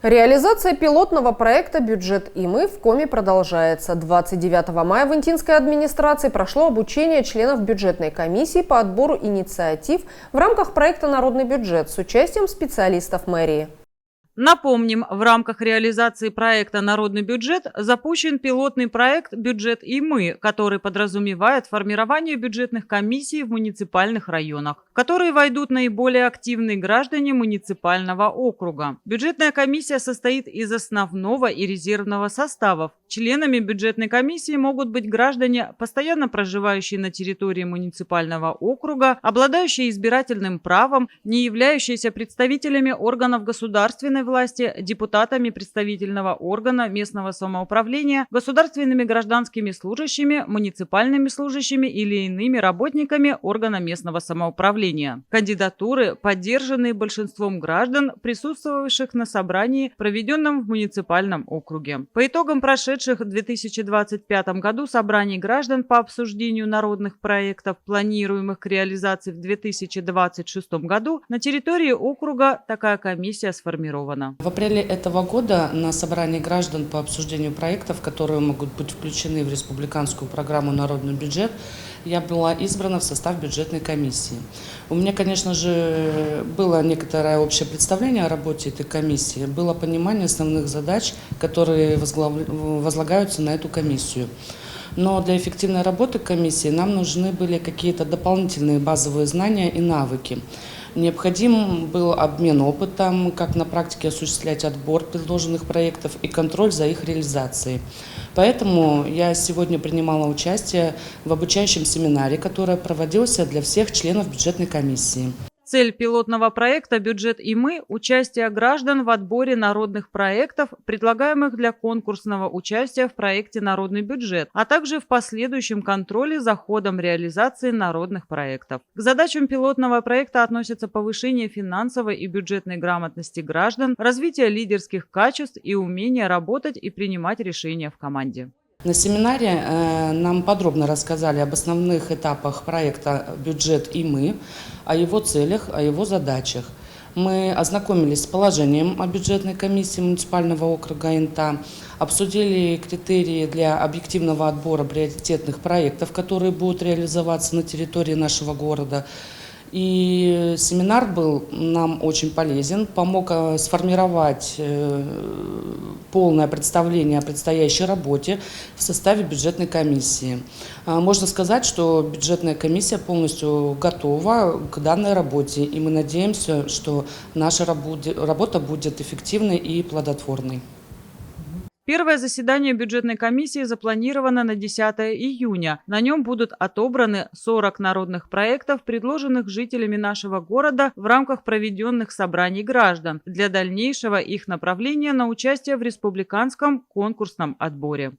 Реализация пилотного проекта «Бюджет и мы» в Коми продолжается. 29 мая в Интинской администрации прошло обучение членов бюджетной комиссии по отбору инициатив в рамках проекта «Народный бюджет» с участием специалистов мэрии. Напомним, в рамках реализации проекта «Народный бюджет» запущен пилотный проект «Бюджет и мы», который подразумевает формирование бюджетных комиссий в муниципальных районах, в которые войдут наиболее активные граждане муниципального округа. Бюджетная комиссия состоит из основного и резервного составов. Членами бюджетной комиссии могут быть граждане, постоянно проживающие на территории муниципального округа, обладающие избирательным правом, не являющиеся представителями органов государственной власти, депутатами представительного органа местного самоуправления, государственными гражданскими служащими, муниципальными служащими или иными работниками органа местного самоуправления. Кандидатуры, поддержанные большинством граждан, присутствовавших на собрании, проведенном в муниципальном округе. По итогам прошедших в 2025 году собраний граждан по обсуждению народных проектов, планируемых к реализации в 2026 году, на территории округа такая комиссия сформирована. В апреле этого года на собрании граждан по обсуждению проектов, которые могут быть включены в республиканскую программу «Народный бюджет», я была избрана в состав бюджетной комиссии. У меня, конечно же, было некоторое общее представление о работе этой комиссии, было понимание основных задач, которые возлагаются на эту комиссию. Но для эффективной работы комиссии нам нужны были какие-то дополнительные базовые знания и навыки. Необходим был обмен опытом, как на практике осуществлять отбор предложенных проектов и контроль за их реализацией. Поэтому я сегодня принимала участие в обучающем семинаре, который проводился для всех членов бюджетной комиссии. Цель пилотного проекта «Бюджет и мы» – участие граждан в отборе народных проектов, предлагаемых для конкурсного участия в проекте «Народный бюджет», а также в последующем контроле за ходом реализации народных проектов. К задачам пилотного проекта относятся повышение финансовой и бюджетной грамотности граждан, развитие лидерских качеств и умение работать и принимать решения в команде. На семинаре нам подробно рассказали об основных этапах проекта «Бюджет и мы», о его целях, о его задачах. Мы ознакомились с положением о бюджетной комиссии муниципального округа Инта, обсудили критерии для объективного отбора приоритетных проектов, которые будут реализоваться на территории нашего города. И семинар был нам очень полезен, помог сформировать полное представление о предстоящей работе в составе бюджетной комиссии. Можно сказать, что бюджетная комиссия полностью готова к данной работе, и мы надеемся, что наша работа будет эффективной и плодотворной. Первое заседание бюджетной комиссии запланировано на 10 июня. На нем будут отобраны 40 народных проектов, предложенных жителями нашего города в рамках проведенных собраний граждан для дальнейшего их направления на участие в республиканском конкурсном отборе.